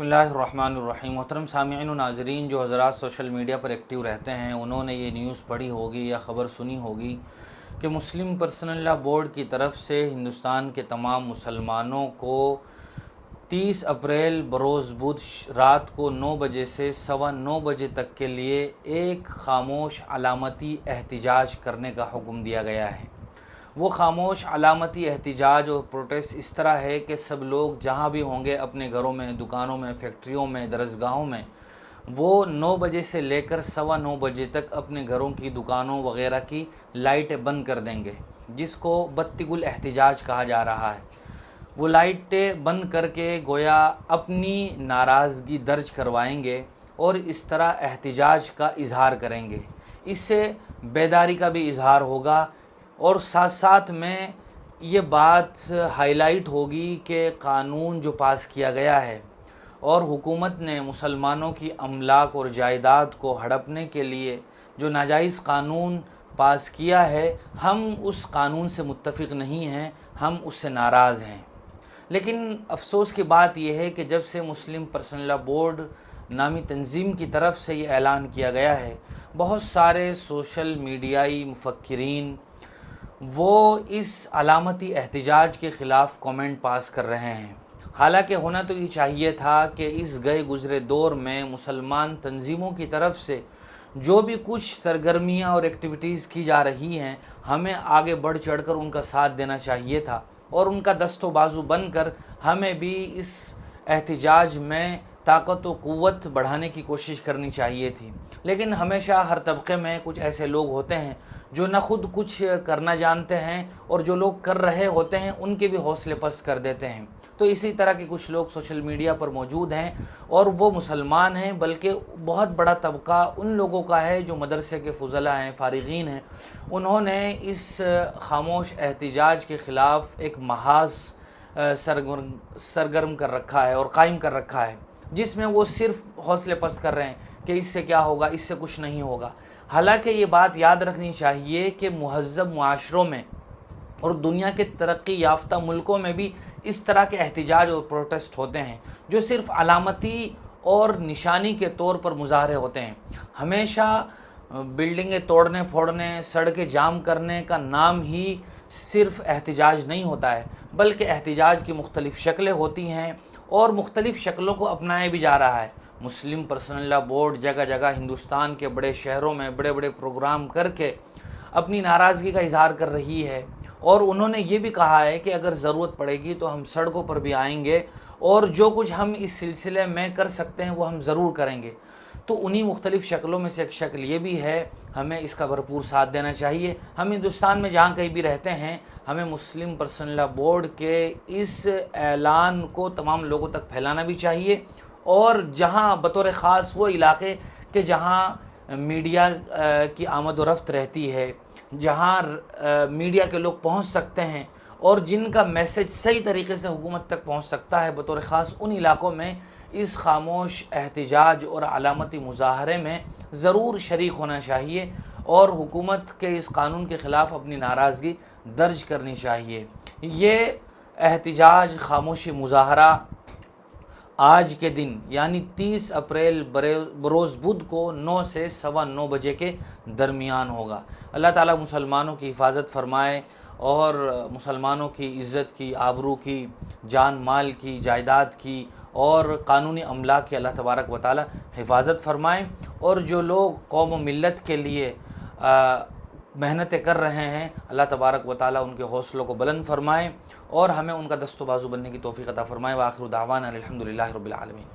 बिस्मिल्लाहिर्रहमानिर्रहीम। मोहतरम सामिईन व नाज़रीन, जो हज़रात सोशल मीडिया पर एक्टिव रहते हैं उन्होंने ये न्यूज़ पढ़ी होगी या ख़बर सुनी होगी कि मुस्लिम पर्सनल लॉ बोर्ड की तरफ से हिंदुस्तान के तमाम मुसलमानों को 30 अप्रैल बरोज़ बुध रात को 9 बजे से सवा 9 बजे तक के लिए एक ख़ामोश अलामती एहतिजाज करने का हुक्म दिया गया है। वो ख़ामोश अलामती एहतिजाज और प्रोटेस्ट इस तरह है कि सब लोग जहाँ भी होंगे अपने घरों में, दुकानों में, फैक्ट्रियों में, दरसगाहों में, वो 9 बजे से लेकर सवा 9 बजे तक अपने घरों की, दुकानों वग़ैरह की लाइटें बंद कर देंगे, जिसको बत्तिगुल एहतिजाज कहा जा रहा है। वो लाइटें बंद करके गोया अपनी नाराज़गी दर्ज करवाएंगे और इस तरह एहतिजाज का इज़हार करेंगे। इससे बेदारी का भी इज़हार होगा और साथ साथ में ये बात हाईलाइट होगी कि क़ानून जो पास किया गया है और हुकूमत ने मुसलमानों की अमलाक और जायदाद को हड़पने के लिए जो नाजायज़ क़ानून पास किया है, हम उस क़ानून से मुत्तफ़िक़ नहीं हैं, हम उससे नाराज़ हैं। लेकिन अफसोस की बात यह है कि जब से मुस्लिम पर्सनल लॉ बोर्ड नामी तंजीम की तरफ से ये ऐलान किया गया है, बहुत सारे सोशल मीडियाई मुफक्किरीन वो इस अलामती एहतिजाज के ख़िलाफ़ कमेंट पास कर रहे हैं। हालांकि होना तो ये चाहिए था कि इस गए गुज़रे दौर में मुसलमान तंजीमों की तरफ से जो भी कुछ सरगर्मियाँ और एक्टिविटीज़ की जा रही हैं, हमें आगे बढ़ चढ़ कर उनका साथ देना चाहिए था और उनका दस्तो बाजू बनकर हमें भी इस एहतिजाज में ताकत व क़ुव्वत बढ़ाने की कोशिश करनी चाहिए थी। लेकिन हमेशा हर तबके में कुछ ऐसे लोग होते हैं जो न खुद कुछ करना जानते हैं और जो लोग कर रहे होते हैं उनके भी हौसले पस्त कर देते हैं। तो इसी तरह के कुछ लोग सोशल मीडिया पर मौजूद हैं और वो मुसलमान हैं, बल्कि बहुत बड़ा तबका उन लोगों का है जो मदरसे के फ़ुज़ला हैं, फ़ारिगीन हैं। उन्होंने इस ख़ामोश एहतिजाज के ख़िलाफ़ एक महाज़ सरगर्म कर रखा है और कायम कर रखा है, जिसमें वो सिर्फ़ हौसले पस्त कर रहे हैं कि इससे क्या होगा, इससे कुछ नहीं होगा। हालांकि ये बात याद रखनी चाहिए कि मुहज़्ज़ब मुआशरों में और दुनिया के तरक्की याफ्ता मुल्कों में भी इस तरह के एहतिजाज और प्रोटेस्ट होते हैं जो सिर्फ़ अलामती और निशानी के तौर पर मुज़ाहरे होते हैं। हमेशा बिल्डिंगें तोड़ने फोड़ने, सड़कें जाम करने का नाम ही सिर्फ़ एहतिजाज नहीं होता है, बल्कि एहतिजाज की मुख्तलिफ़ शक्लें होती हैं और मुख्तलिफ़ शक्लों को अपनाया भी जा रहा है। मुस्लिम पर्सनल लॉ बोर्ड जगह जगह हिंदुस्तान के बड़े शहरों में बड़े बड़े प्रोग्राम करके अपनी नाराज़गी का इज़हार कर रही है और उन्होंने ये भी कहा है कि अगर ज़रूरत पड़ेगी तो हम सड़कों पर भी आएंगे और जो कुछ हम इस सिलसिले में कर सकते हैं वो हम ज़रूर करेंगे। तो उन्हीं मुख्तलिफ़ शक्लों में से एक शक्ल ये भी है, हमें इसका भरपूर साथ देना चाहिए। हम हिंदुस्तान में जहाँ कहीं भी रहते हैं, हमें मुस्लिम पर्सनल लॉ बोर्ड के इस ऐलान को तमाम लोगों तक फैलाना भी चाहिए और जहाँ बतौर ख़ास वो इलाक़े कि जहाँ मीडिया की आमद व रफ्त रहती है, जहाँ मीडिया के लोग पहुँच सकते हैं और जिनका मैसेज सही तरीके से हुकूमत तक पहुँच सकता है, बतौर ख़ास उन इलाक़ों में इस ख़ामोश एहतिजाज और अलामती मुज़ाहरे में ज़रूर शरीक होना चाहिए और हुकूमत के इस क़ानून के ख़िलाफ़ अपनी नाराज़गी दर्ज करनी चाहिए। ये एहतिजाज, ख़ामोशी मुज़ाहरा आज के दिन यानी 30 अप्रैल बरोज़ बुध को 9 से सवा 9 बजे के दरमियान होगा। अल्लाह ताला मुसलमानों की हिफाजत फ़रमाए और मुसलमानों की इज़्ज़त की, आबरू की, जान माल की, जायदाद की और क़ानूनी अमलाक की अल्लाह तबारक व तआला हिफाजत फ़रमाएँ। और जो लोग कौम व मिल्लत के लिए मेहनतें कर रहे हैं, अल्लाह तबारक व तआला उनके हौसलों को बुलंद फ़रमाए और हमें उनका दस्तो बाजू बनने की तौफ़ीक़ अता फ़रमाए। व आखिरु दावाना अनिल हम्दुलिल्लाहि रब्बिल आलमीन।